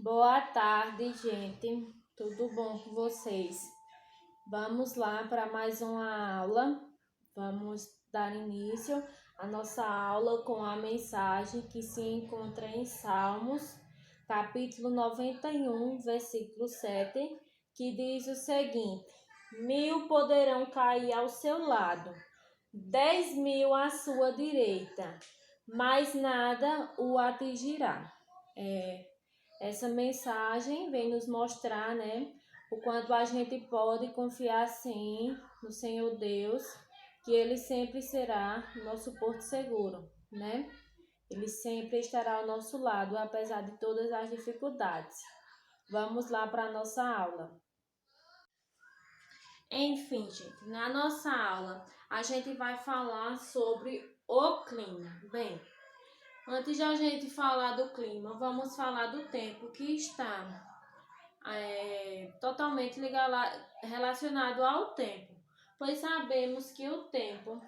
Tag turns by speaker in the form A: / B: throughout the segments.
A: Boa tarde, gente. Tudo bom com vocês? Vamos lá para mais uma aula. Vamos dar início à nossa aula com a mensagem que se encontra em Salmos, capítulo 91, versículo 7, que diz o seguinte: 1.000 poderão cair ao seu lado, 10.000 à sua direita, mas nada o atingirá. Essa mensagem vem nos mostrar, o quanto a gente pode confiar sim no Senhor Deus, que Ele sempre será nosso porto seguro, Ele sempre estará ao nosso lado, apesar de todas as dificuldades. Vamos lá para a nossa aula. Enfim, gente, na nossa aula a gente vai falar sobre o clima. Bem, antes de a gente falar do clima, vamos falar do tempo, que está totalmente relacionado ao tempo, pois sabemos que o tempo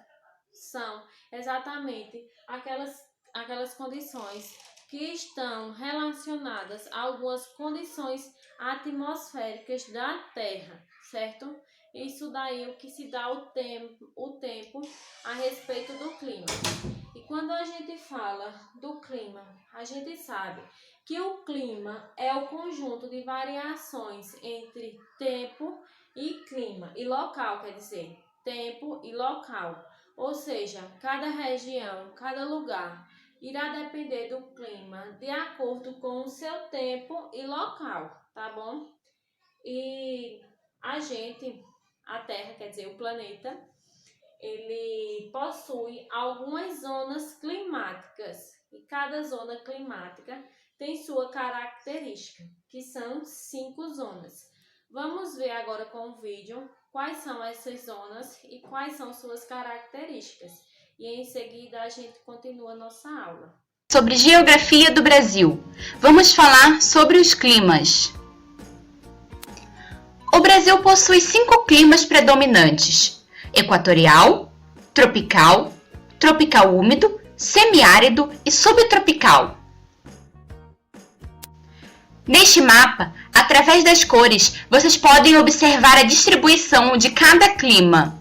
A: são exatamente aquelas condições que estão relacionadas a algumas condições atmosféricas da Terra, certo? Isso daí é o que se dá o tempo a respeito do clima. E quando a gente fala do clima, a gente sabe que o clima é o conjunto de variações entre tempo e clima, e local, quer dizer, tempo e local. Ou seja, cada região, cada lugar irá depender do clima de acordo com o seu tempo e local, tá bom? E a Terra, quer dizer, o planeta, ele possui algumas zonas climáticas e cada zona climática tem sua característica, que são 5 zonas. Vamos ver agora com o vídeo quais são essas zonas e quais são suas características. E em seguida a gente continua a nossa aula.
B: Sobre geografia do Brasil, vamos falar sobre os climas. O Brasil possui 5 climas predominantes: equatorial, tropical, tropical úmido, semiárido e subtropical. Neste mapa, através das cores, vocês podem observar a distribuição de cada clima.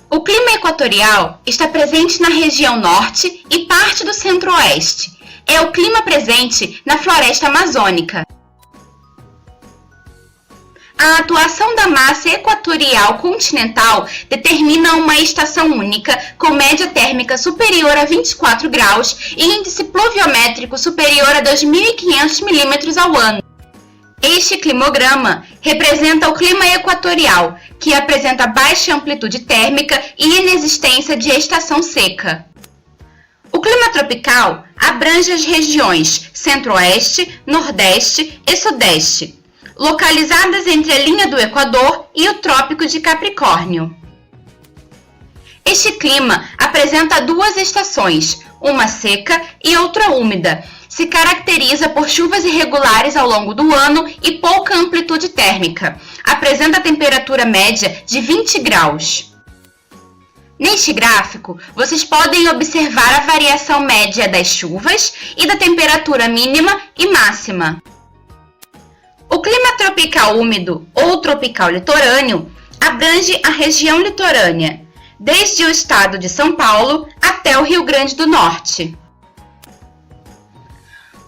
B: O clima equatorial está presente na região norte e parte do centro-oeste. É o clima presente na floresta amazônica. A atuação da massa equatorial continental determina uma estação única com média térmica superior a 24 graus e índice pluviométrico superior a 2.500 milímetros ao ano. Este climograma representa o clima equatorial, que apresenta baixa amplitude térmica e inexistência de estação seca. O clima tropical abrange as regiões Centro-Oeste, Nordeste e Sudeste, localizadas entre a linha do Equador e o Trópico de Capricórnio. Este clima apresenta 2 estações, uma seca e outra úmida. Se caracteriza por chuvas irregulares ao longo do ano e pouca amplitude térmica. Apresenta temperatura média de 20 graus. Neste gráfico, vocês podem observar a variação média das chuvas e da temperatura mínima e máxima. O clima tropical úmido ou tropical litorâneo abrange a região litorânea, desde o estado de São Paulo até o Rio Grande do Norte.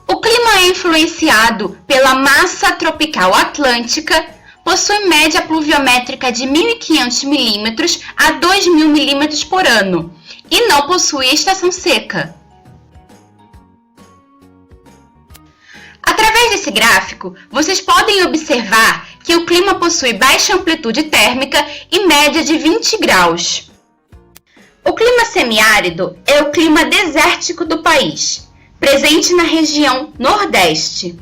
B: O clima é influenciado pela massa tropical atlântica, possui média pluviométrica de 1.500 milímetros a 2.000 milímetros por ano e não possui estação seca. Através desse gráfico, vocês podem observar que o clima possui baixa amplitude térmica e média de 20 graus. O clima semiárido é o clima desértico do país, presente na região Nordeste.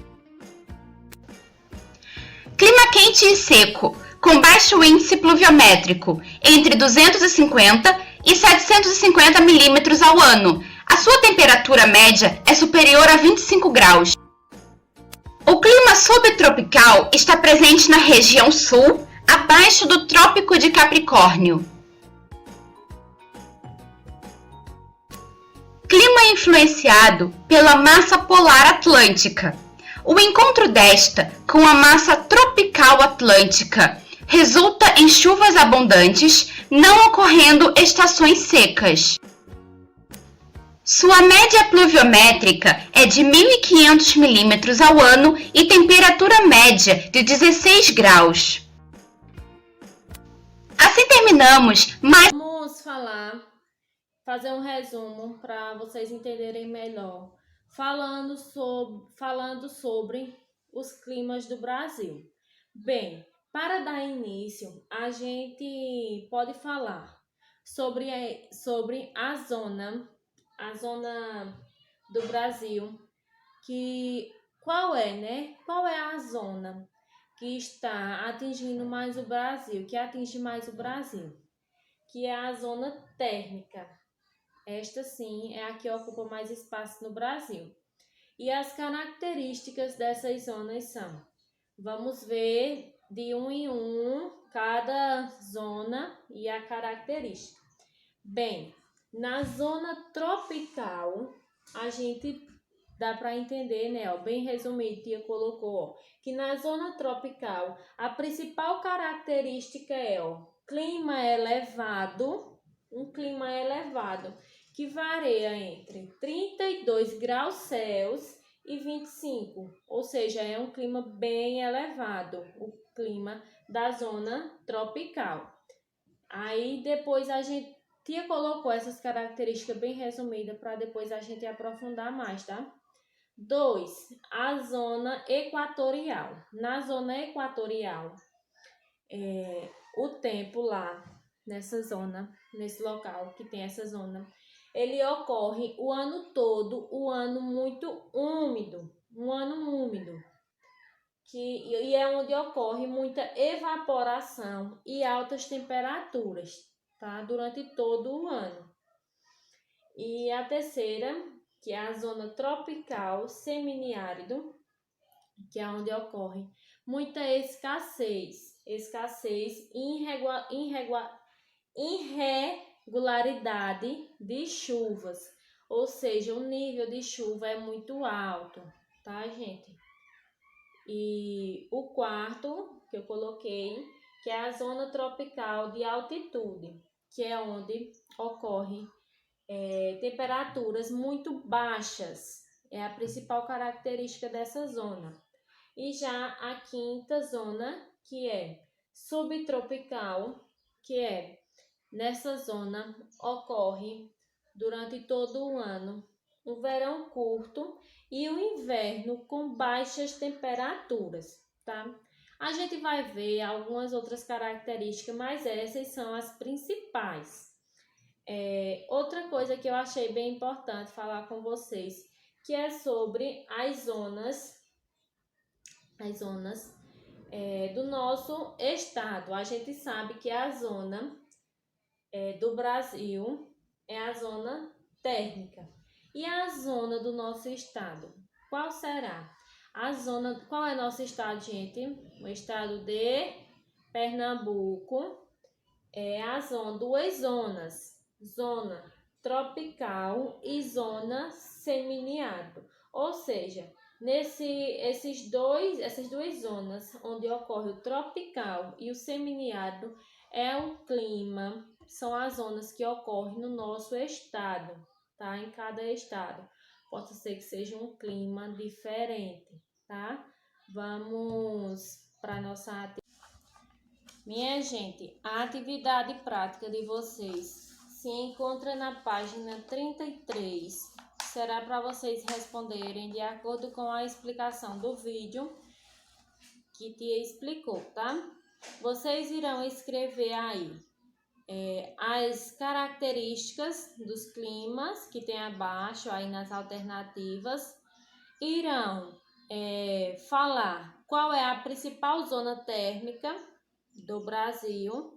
B: Clima quente e seco, com baixo índice pluviométrico, entre 250 e 750 milímetros ao ano. A sua temperatura média é superior a 25 graus. O clima subtropical está presente na região sul, abaixo do Trópico de Capricórnio. Clima influenciado pela massa polar atlântica. O encontro desta com a massa tropical atlântica resulta em chuvas abundantes, não ocorrendo estações secas. Sua média pluviométrica é de 1.500 milímetros ao ano e temperatura média de 16 graus. Assim terminamos mais...
A: Vamos fazer um resumo para vocês entenderem melhor, falando sobre os climas do Brasil. Bem, para dar início, a gente pode falar sobre a zona do Brasil, qual é a zona que está atingindo mais o Brasil, que atinge mais o Brasil, que é a zona térmica. Esta sim é a que ocupa mais espaço no Brasil. E as características dessas zonas são: vamos ver de um em um cada zona e a característica. Bem, na zona tropical, a gente dá para entender, né? Bem resumido, tia colocou, que na zona tropical a principal característica é clima elevado, um clima elevado que varia entre 32 graus Celsius e 25, ou seja, é um clima bem elevado, o clima da zona tropical. Aí depois a gente tia colocou essas características bem resumidas para depois a gente aprofundar mais, tá? 2. A zona equatorial. Na zona equatorial, o tempo lá nessa zona, nesse local que tem essa zona, ele ocorre o ano todo, o ano muito úmido, e é onde ocorre muita evaporação e altas temperaturas, tá? Durante todo o ano. E a terceira, que é a zona tropical semiárido, que é onde ocorre muita escassez e irregularidade de chuvas, ou seja, o nível de chuva é muito alto, tá, gente? E o quarto que eu coloquei, que é a zona tropical de altitude, que é onde ocorre temperaturas muito baixas, é a principal característica dessa zona. E já a quinta zona, que é subtropical, que é nessa zona ocorre durante todo o ano um verão curto e o inverno com baixas temperaturas, tá? A gente vai ver algumas outras características, mas essas são as principais. Outra coisa que eu achei bem importante falar com vocês, que é sobre as zonas do nosso estado. A gente sabe que a zona do Brasil é a zona térmica. E a zona do nosso estado, qual será? Qual é nosso estado, gente? O estado de Pernambuco é a zona, duas zonas, zona tropical e zona semiárido. Ou seja, essas duas zonas onde ocorre o tropical e o semiárido é um clima, são as zonas que ocorrem no nosso estado, tá? Em cada estado. Pode ser que seja um clima diferente, tá? Vamos para nossa atividade. Minha gente, a atividade prática de vocês se encontra na página 33. Será para vocês responderem de acordo com a explicação do vídeo que tia explicou, tá? Vocês irão escrever aí as características dos climas que tem abaixo, aí nas alternativas. Irão falar qual é a principal zona térmica do Brasil.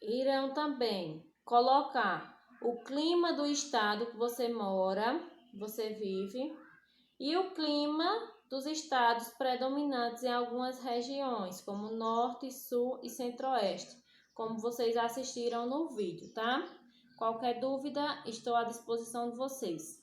A: Irão também colocar o clima do estado que você mora, você vive, e o clima dos estados predominantes em algumas regiões, como Norte, Sul e Centro-Oeste, como vocês assistiram no vídeo, tá? Qualquer dúvida, estou à disposição de vocês.